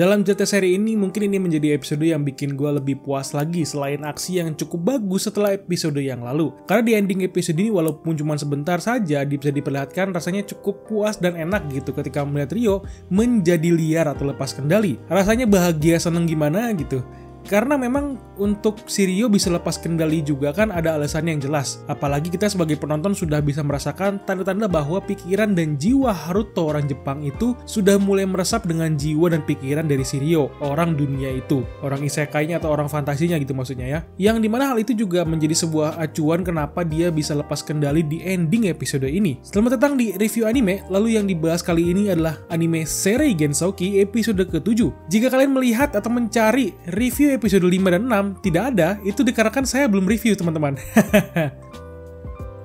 Dalam cerita seri ini, mungkin ini menjadi episode yang bikin gue lebih puas lagi selain aksi yang cukup bagus setelah episode yang lalu. Karena di ending episode ini walaupun cuma sebentar saja bisa diperlihatkan rasanya cukup puas dan enak gitu ketika melihat Ryo menjadi liar atau lepas kendali. Rasanya bahagia, seneng gimana gitu. Karena memang untuk si Ryo bisa lepas kendali juga kan ada alasannya yang jelas. Apalagi kita sebagai penonton sudah bisa merasakan tanda-tanda bahwa pikiran dan jiwa Haruto orang Jepang itu sudah mulai meresap dengan jiwa dan pikiran dari si Ryo, orang dunia itu. Orang isekainya atau orang fantasinya gitu maksudnya ya. Yang dimana hal itu juga menjadi sebuah acuan kenapa dia bisa lepas kendali di ending episode ini. Selamat datang di review anime, lalu yang dibahas kali ini adalah anime Serei Gensouki episode ke-7. Jika kalian melihat atau mencari review episode 5 dan 6 tidak ada, itu dikarenakan saya belum review teman-teman.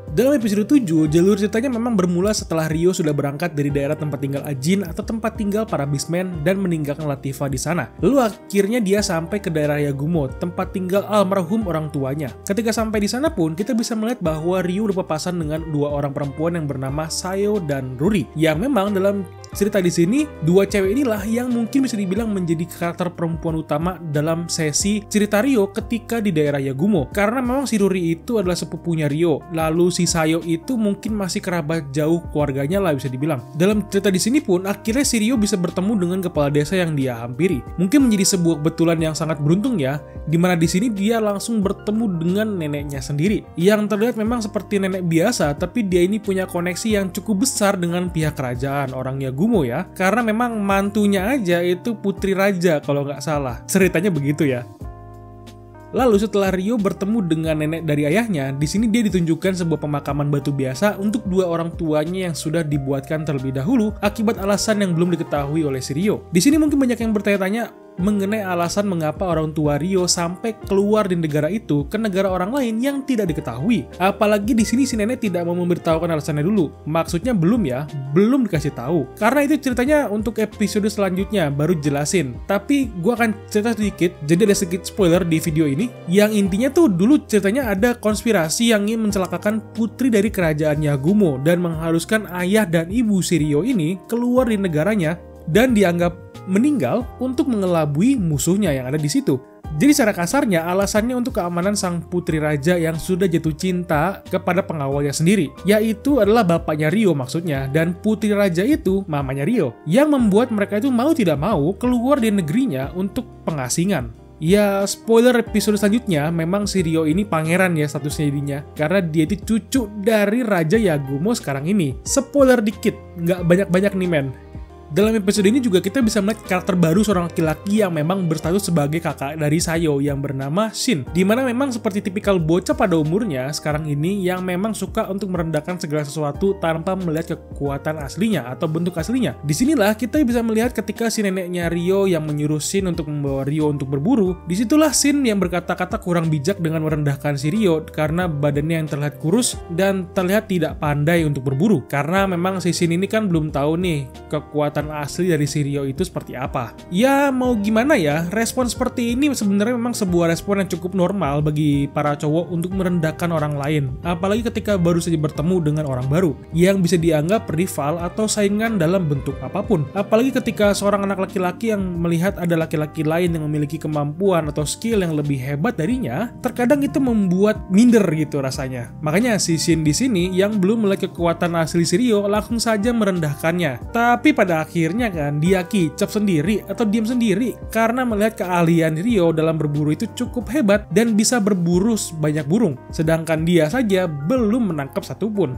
Dalam episode 7, jalur ceritanya memang bermula setelah Ryo sudah berangkat dari daerah tempat tinggal Ajin atau tempat tinggal para beastmen dan meninggalkan Latifah di sana. Lalu akhirnya dia sampai ke daerah Yagumo, tempat tinggal almarhum orang tuanya. Ketika sampai di sana pun, kita bisa melihat bahwa Ryo berpapasan dengan dua orang perempuan yang bernama Sayo dan Ruri. Yang memang dalam cerita di sini, dua cewek inilah yang mungkin bisa dibilang menjadi karakter perempuan utama dalam sesi cerita Ryo ketika di daerah Yagumo. Karena memang si Ruri itu adalah sepupunya Ryo, lalu si Sayo itu mungkin masih kerabat jauh keluarganya lah bisa dibilang. Dalam cerita di sini pun, akhirnya si Ryo bisa bertemu dengan kepala desa yang dia hampiri. Mungkin menjadi sebuah kebetulan yang sangat beruntung ya, dimana di sini dia langsung bertemu dengan neneknya sendiri. Yang terlihat memang seperti nenek biasa, tapi dia ini punya koneksi yang cukup besar dengan pihak kerajaan orang Yagumo ya, karena memang mantunya aja itu putri raja kalau nggak salah. Ceritanya begitu ya. Lalu setelah Ryo bertemu dengan nenek dari ayahnya, di sini dia ditunjukkan sebuah pemakaman batu biasa untuk dua orang tuanya yang sudah dibuatkan terlebih dahulu akibat alasan yang belum diketahui oleh si Ryo. Di sini mungkin banyak yang bertanya-tanya mengenai alasan mengapa orang tua Ryo sampai keluar di negara itu ke negara orang lain yang tidak diketahui. Apalagi di sini si nenek tidak mau memberitahukan alasannya dulu. Maksudnya belum dikasih tahu. Karena itu ceritanya untuk episode selanjutnya baru jelasin. Tapi gua akan cerita sedikit, jadi ada sedikit spoiler di video ini. Yang intinya tuh dulu ceritanya ada konspirasi yang ingin mencelakakan putri dari kerajaan Yagumo dan mengharuskan ayah dan ibu si Ryo ini keluar di negaranya dan dianggap meninggal untuk mengelabui musuhnya yang ada di situ. Jadi secara kasarnya alasannya untuk keamanan sang putri raja yang sudah jatuh cinta kepada pengawalnya sendiri, yaitu adalah bapaknya Ryo maksudnya, dan putri raja itu mamanya Ryo, yang membuat mereka itu mau tidak mau keluar dari negerinya untuk pengasingan. Ya, spoiler episode selanjutnya, memang si Ryo ini pangeran ya statusnya jadinya, karena dia itu cucu dari Raja Yagumo sekarang ini. Spoiler dikit, nggak banyak-banyak nih men. Dalam episode ini juga kita bisa melihat karakter baru seorang laki-laki yang memang berstatus sebagai kakak dari Sayo yang bernama Shin. Dimana memang seperti tipikal bocah pada umurnya sekarang ini yang memang suka untuk merendahkan segala sesuatu tanpa melihat kekuatan aslinya atau bentuk aslinya. Disinilah kita bisa melihat ketika si neneknya Ryo yang menyuruh Shin untuk membawa Ryo untuk berburu. Disitulah Shin yang berkata-kata kurang bijak dengan merendahkan si Ryo karena badannya yang terlihat kurus dan terlihat tidak pandai untuk berburu. Karena memang si Shin ini kan belum tahu nih kekuatan asli dari si Ryo itu seperti apa. Ya mau gimana ya, respon seperti ini sebenarnya memang sebuah respon yang cukup normal bagi para cowok untuk merendahkan orang lain. Apalagi ketika baru saja bertemu dengan orang baru yang bisa dianggap rival atau saingan dalam bentuk apapun. Apalagi ketika seorang anak laki-laki yang melihat ada laki-laki lain yang memiliki kemampuan atau skill yang lebih hebat darinya, terkadang itu membuat minder gitu rasanya. Makanya si Shin di sini yang belum melihat kekuatan asli si Ryo langsung saja merendahkannya. Tapi pada akhirnya kan dia kicap sendiri atau diam sendiri karena melihat keahlian Ryo dalam berburu itu cukup hebat dan bisa berburu banyak burung, sedangkan dia saja belum menangkap satupun.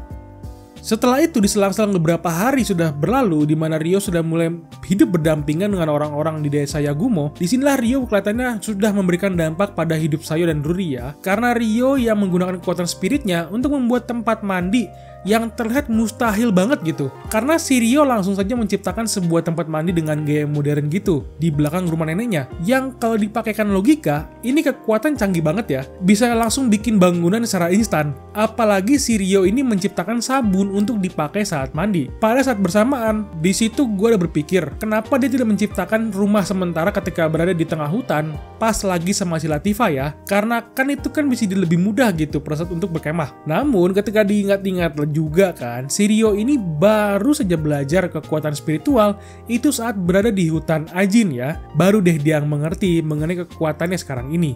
Setelah itu diselang-selang beberapa hari sudah berlalu di mana Ryo sudah mulai hidup berdampingan dengan orang-orang di desa Yagumo. Disinilah Ryo kelihatannya sudah memberikan dampak pada hidup Sayo dan Ruri ya, karena Ryo yang menggunakan kekuatan spiritnya untuk membuat tempat mandi yang terlihat mustahil banget gitu. Karena si Ryo langsung saja menciptakan sebuah tempat mandi dengan gaya modern gitu di belakang rumah neneknya, yang kalau dipakaikan logika, ini kekuatan canggih banget ya. Bisa langsung bikin bangunan secara instan. Apalagi si Ryo ini menciptakan sabun untuk dipakai saat mandi. Pada saat bersamaan, di situ gue udah berpikir, kenapa dia tidak menciptakan rumah sementara ketika berada di tengah hutan, pas lagi sama si Latifah ya? Karena kan itu kan bisa lebih mudah gitu proses untuk berkemah. Namun ketika diingat-ingat juga kan, si Ryo ini baru saja belajar kekuatan spiritual itu saat berada di hutan Ajin ya. Baru deh dia mengerti mengenai kekuatannya sekarang ini.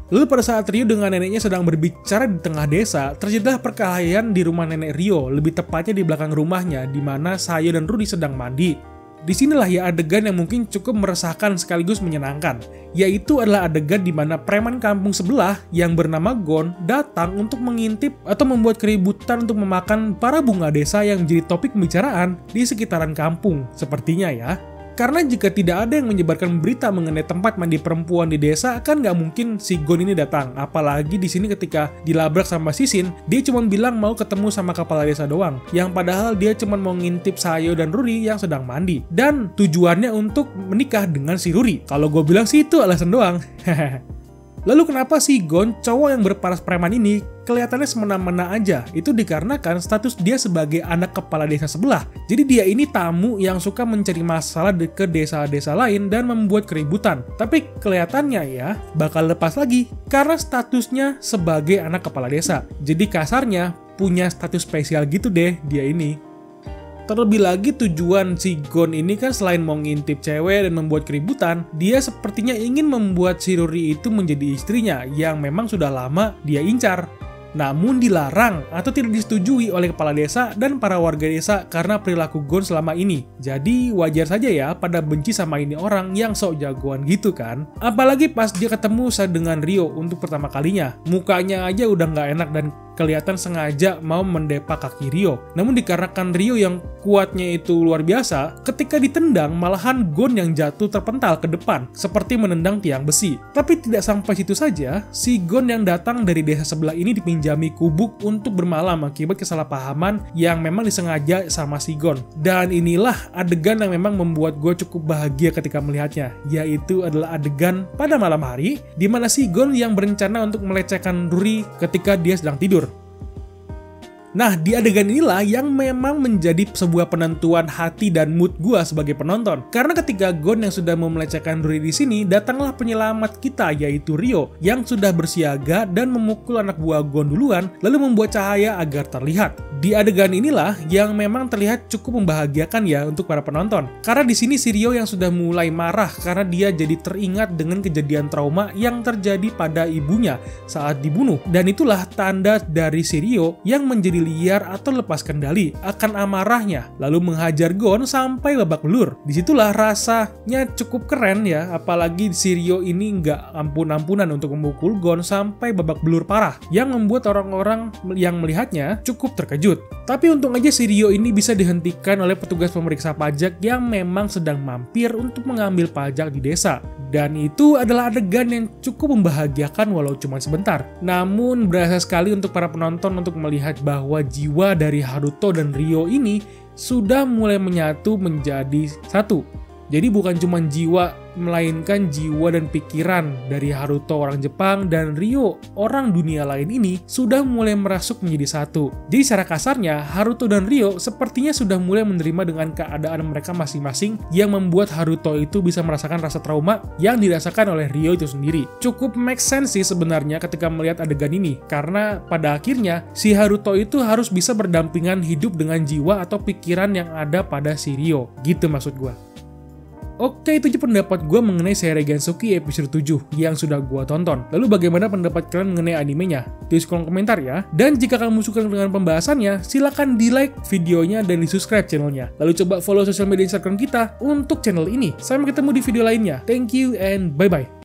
Lalu pada saat Ryo dengan neneknya sedang berbicara di tengah desa, terjadilah perkelahian di rumah nenek Ryo, lebih tepatnya di belakang rumahnya, di mana Sayo dan Rudy sedang mandi. Disinilah ya adegan yang mungkin cukup meresahkan sekaligus menyenangkan, yaitu adalah adegan di mana preman kampung sebelah yang bernama Gon datang untuk mengintip atau membuat keributan untuk memakan para bunga desa yang menjadi topik pembicaraan di sekitaran kampung, sepertinya ya. Karena jika tidak ada yang menyebarkan berita mengenai tempat mandi perempuan di desa, kan nggak mungkin si Gon ini datang. Apalagi di sini ketika dilabrak sama Sishin, dia cuma bilang mau ketemu sama kepala desa doang. Yang padahal dia cuma mau ngintip Sayo dan Rudy yang sedang mandi. Dan tujuannya untuk menikah dengan si Rudy. Kalau gue bilang sih itu alasan doang. Lalu kenapa si Gon, cowok yang berparas preman ini, kelihatannya semena-mena aja? Itu dikarenakan status dia sebagai anak kepala desa sebelah. Jadi dia ini tamu yang suka mencari masalah ke desa-desa lain dan membuat keributan. Tapi kelihatannya ya, bakal lepas lagi karena statusnya sebagai anak kepala desa. Jadi kasarnya punya status spesial gitu deh dia ini. Terlebih lagi tujuan si Gon ini kan selain mau ngintip cewek dan membuat keributan, dia sepertinya ingin membuat si Rudy itu menjadi istrinya yang memang sudah lama dia incar. Namun dilarang atau tidak disetujui oleh kepala desa dan para warga desa karena perilaku Gon selama ini. Jadi wajar saja ya pada benci sama ini orang yang sok jagoan gitu kan. Apalagi pas dia ketemu dengan Ryo untuk pertama kalinya. Mukanya aja udah nggak enak dan kelihatan sengaja mau mendepak kaki Ryo. Namun dikarenakan Ryo yang kuatnya itu luar biasa, ketika ditendang malahan Gon yang jatuh terpental ke depan, seperti menendang tiang besi. Tapi tidak sampai situ saja, si Gon yang datang dari desa sebelah ini dipinjami kubuk untuk bermalam akibat kesalahpahaman yang memang disengaja sama si Gon. Dan inilah adegan yang memang membuat gue cukup bahagia ketika melihatnya, yaitu adalah adegan pada malam hari, di mana si Gon yang berencana untuk melecehkan Rudy ketika dia sedang tidur. Nah, di adegan inilah yang memang menjadi sebuah penentuan hati dan mood gua sebagai penonton. Karena ketika Gon yang sudah melecehkan Rudy di sini, datanglah penyelamat kita yaitu Ryo yang sudah bersiaga dan memukul anak buah Gon duluan, lalu membuat cahaya agar terlihat. Di adegan inilah yang memang terlihat cukup membahagiakan ya untuk para penonton. Karena di sini si Ryo yang sudah mulai marah karena dia jadi teringat dengan kejadian trauma yang terjadi pada ibunya saat dibunuh. Dan itulah tanda dari si Ryo yang menjadi liar atau lepas kendali akan amarahnya, lalu menghajar Gon sampai babak belur. Disitulah rasanya cukup keren ya, apalagi si Ryo ini nggak ampun-ampunan untuk memukul Gon sampai babak belur parah, yang membuat orang-orang yang melihatnya cukup terkejut. Tapi untung aja si Ryo ini bisa dihentikan oleh petugas pemeriksa pajak yang memang sedang mampir untuk mengambil pajak di desa. Dan itu adalah adegan yang cukup membahagiakan walau cuma sebentar. Namun berasa sekali untuk para penonton untuk melihat bahwa jiwa dari Haruto dan Ryo ini sudah mulai menyatu menjadi satu. Jadi bukan cuma jiwa, melainkan jiwa dan pikiran dari Haruto orang Jepang dan Ryo orang dunia lain ini sudah mulai merasuk menjadi satu. Jadi secara kasarnya, Haruto dan Ryo sepertinya sudah mulai menerima dengan keadaan mereka masing-masing yang membuat Haruto itu bisa merasakan rasa trauma yang dirasakan oleh Ryo itu sendiri. Cukup make sense sih sebenarnya ketika melihat adegan ini, karena pada akhirnya si Haruto itu harus bisa berdampingan hidup dengan jiwa atau pikiran yang ada pada si Ryo. Gitu maksud gue. Oke, itu aja pendapat gue mengenai seri Gensuki episode 7 yang sudah gue tonton. Lalu bagaimana pendapat kalian mengenai animenya? Tulis kolom komentar ya. Dan jika kalian suka dengan pembahasannya, silahkan di-like videonya dan di-subscribe channelnya. Lalu coba follow sosial media Instagram kita untuk channel ini. Sampai ketemu di video lainnya. Thank you and bye-bye.